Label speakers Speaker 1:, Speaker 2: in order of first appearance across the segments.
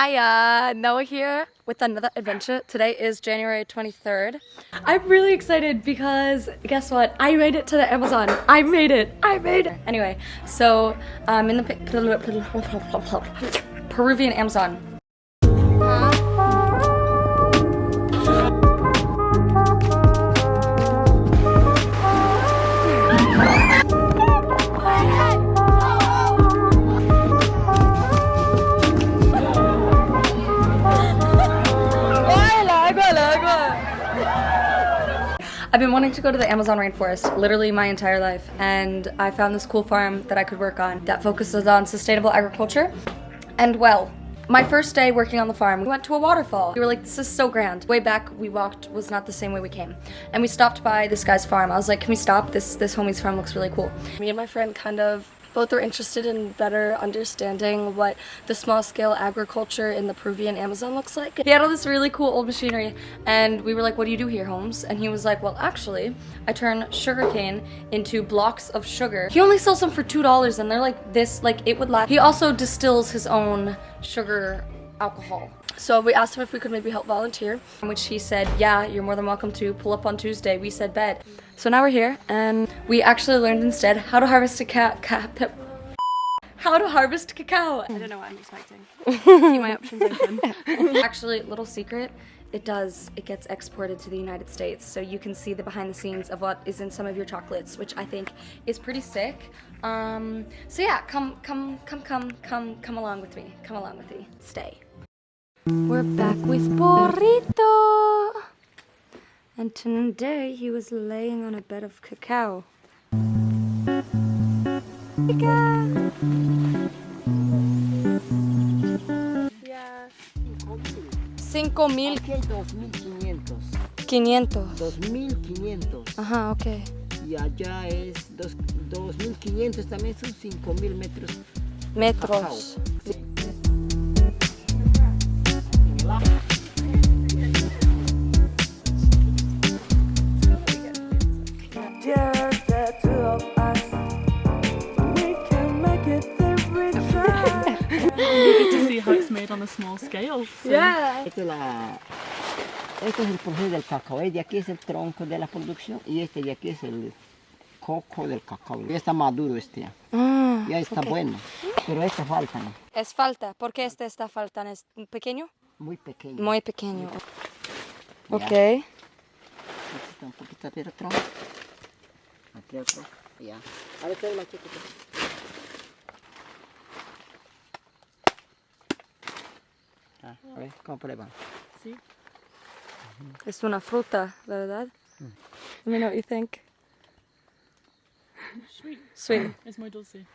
Speaker 1: Hiya! Noah here with another adventure. Today is January 23rd. I'm really excited because guess what? I made it to the Amazon. I made it. Anyway, so I'm in the Peruvian Amazon. I've been wanting to go to the Amazon rainforest literally my entire life, and I found this cool farm that I could work on that focuses on sustainable agriculture. And well, my first day working on the farm, we went to a waterfall. We were like, this is so grand. Way back we walked was not the same way we came. And we stopped by this guy's farm. I was like, can we stop? This homie's farm looks really cool. Me and my friend kind of both were interested in better understanding what the small-scale agriculture in the Peruvian Amazon looks like. He had all this really cool old machinery, and we were like, what do you do here, Holmes? And he was like, well, actually, I turn sugarcane into blocks of sugar. He only sells them for $2, and they're like this, like it would last. He also distills his own sugar alcohol. So we asked him if we could maybe help volunteer, which he said, yeah, you're more than welcome to. Pull up on Tuesday. We said bed. So now we're here, and we actually learned instead how to harvest how to harvest cacao.
Speaker 2: I don't know what I'm expecting. Keep my options open.
Speaker 1: Actually, little secret, it gets exported to the United States, so you can see the behind the scenes of what is in some of your chocolates, which I think is pretty sick. So yeah, come along with me. Come along with me. Stay. We're back with Burrito. And today he was laying on a bed of cacao.
Speaker 2: Yeah.
Speaker 1: 5,000.
Speaker 3: Aquí hay 2.500.
Speaker 1: 500.
Speaker 3: 2.500.
Speaker 1: Ajá, ok.
Speaker 3: Y allá es 2.500, también son 5.000 metros.
Speaker 1: Metros.
Speaker 3: Sí.
Speaker 4: Just the two of us. We can make it every time.
Speaker 2: You get to see how it's made on a small scale. So.
Speaker 1: Yeah.
Speaker 3: Este es el proceso del cacao. De aquí es el tronco de la producción y este de aquí es el coco del cacao. Ya está maduro este.
Speaker 1: Ah,
Speaker 3: Ya está bueno. Pero este falta, ¿no?
Speaker 1: Es falta. ¿Por qué este está faltando? ¿Es pequeño?
Speaker 3: Muy pequeño.
Speaker 1: Muy pequeño.
Speaker 3: Ya.
Speaker 1: Ok.
Speaker 3: Este está un poquito aquí el tronco. Aquí el tronco. Ya. Ahora está el machete. A ver, ¿cómo prueban?
Speaker 2: Sí.
Speaker 1: Es una fruta, ¿verdad? Let me know what you think.
Speaker 2: Sweet.
Speaker 1: Sweet.
Speaker 2: Es muy dulce.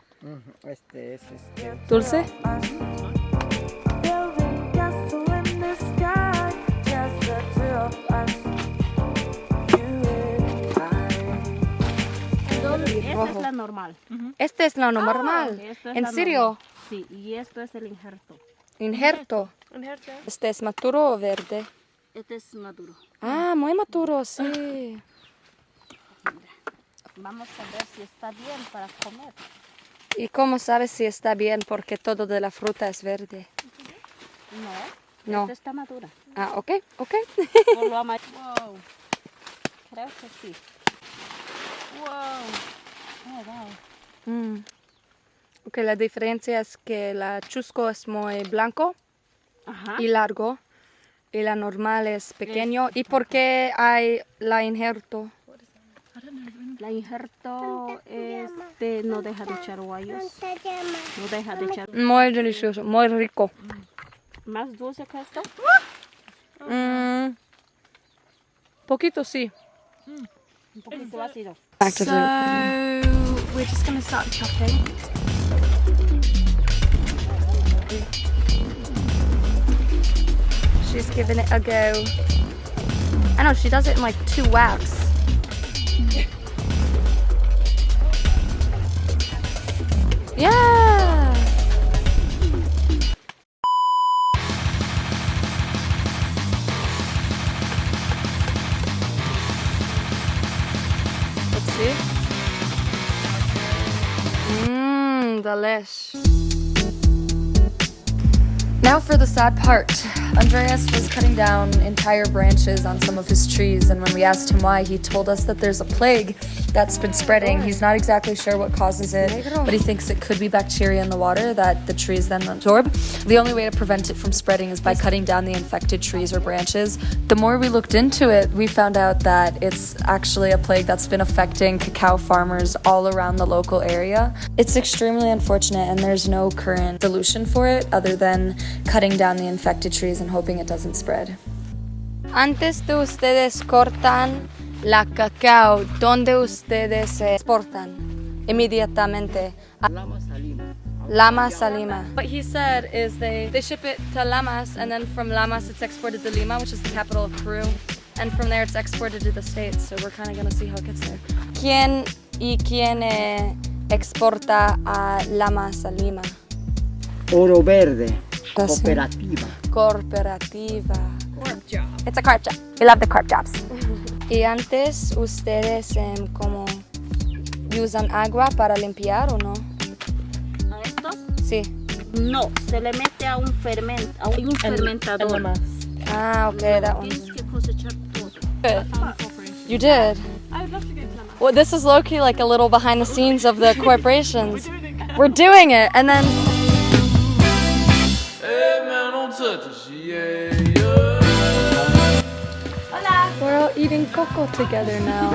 Speaker 3: Este es
Speaker 1: Dulce?
Speaker 4: Building castle in the sky. Just the two of us. You and
Speaker 5: Esta es la normal.
Speaker 1: Este es la normal.
Speaker 5: Esta es
Speaker 1: ¿En
Speaker 5: la
Speaker 1: serio?
Speaker 5: normal. Sí, y esto es el injerto.
Speaker 1: Injerto. ¿Este es maduro o verde?
Speaker 5: Este es maduro.
Speaker 1: Ah, muy maduro, sí.
Speaker 5: Vamos a ver si está bien para comer.
Speaker 1: ¿Y cómo sabes si está bien? Porque todo de la fruta es verde.
Speaker 5: No,
Speaker 1: No.
Speaker 5: esta está madura.
Speaker 1: Ah, ok.
Speaker 5: Por lo amarillo. Wow. Creo que sí. Wow. Oh, wow.
Speaker 1: Ok, la diferencia es que la chusco es muy blanco
Speaker 5: Ajá.
Speaker 1: y largo, y la normal es pequeño. ¿Y por qué hay la injerto?
Speaker 5: La injerto no deja de echar guayos. No deja de echar.
Speaker 1: Muy delicioso, muy rico.
Speaker 5: ¿Más dulce que esto?
Speaker 1: Poquito, sí.
Speaker 5: Un poquito ácido.
Speaker 2: So we're just going to start chopping.
Speaker 1: She's giving it a go. I know, she does it in like 2 whacks. Yeah! Let's see. Delish. Now for the sad part. Andreas was cutting down entire branches on some of his trees, and when we asked him why, he told us that there's a plague that's been spreading. He's not exactly sure what causes it, but he thinks it could be bacteria in the water that the trees then absorb. The only way to prevent it from spreading is by cutting down the infected trees or branches. The more we looked into it, we found out that it's actually a plague that's been affecting cacao farmers all around the local area. It's extremely unfortunate, and there's no current solution for it other than cutting down the infected trees and hoping it doesn't spread. Antes de ustedes cortan la cacao, ¿dónde ustedes exportan inmediatamente? Lamas a Lima. What he said is they ship it to Lamas, and then from Lamas it's exported to Lima, which is the capital of Peru, and from there it's exported to the States, so we're kind of going to see how it gets there. ¿Quién exporta a Lamas a Lima?
Speaker 3: Oro Verde, cooperativa.
Speaker 1: Cooperativa.
Speaker 2: Corp job.
Speaker 1: It's a carp job. We love the carp jobs. Y antes ustedes como usan agua para limpiar o no?
Speaker 5: ¿A estos?
Speaker 1: Sí.
Speaker 5: No, se le mete a un fermentador.
Speaker 1: Ah, okay, that one.
Speaker 5: Tienes que cosechar todo.
Speaker 1: Good. You did.
Speaker 2: I would love to go to Lama.
Speaker 1: Well, this is low-key like a little behind the scenes of the corporations. We're doing it, and then we're all eating cocoa together now.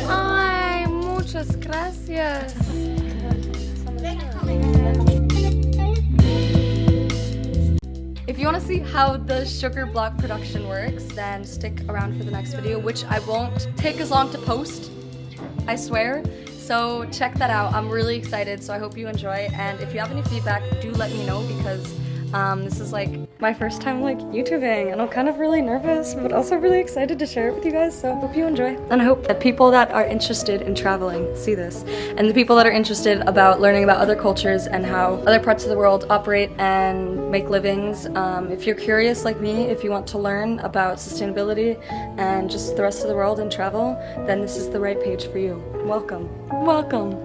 Speaker 1: Ay, muchas gracias. If you want to see how the sugar block production works, then stick around for the next video, which I won't take as long to post, I swear. So check that out. I'm really excited, so I hope you enjoy. And if you have any feedback, do let me know, because this is like my first time like YouTubing, and I'm kind of really nervous, but also really excited to share it with you guys. So I hope you enjoy, and I hope that people that are interested in traveling see this, and the people that are interested about learning about other cultures and how other parts of the world operate and make livings. If you're curious like me, if you want to learn about sustainability and just the rest of the world and travel, then this is the right page for you. Welcome. Welcome.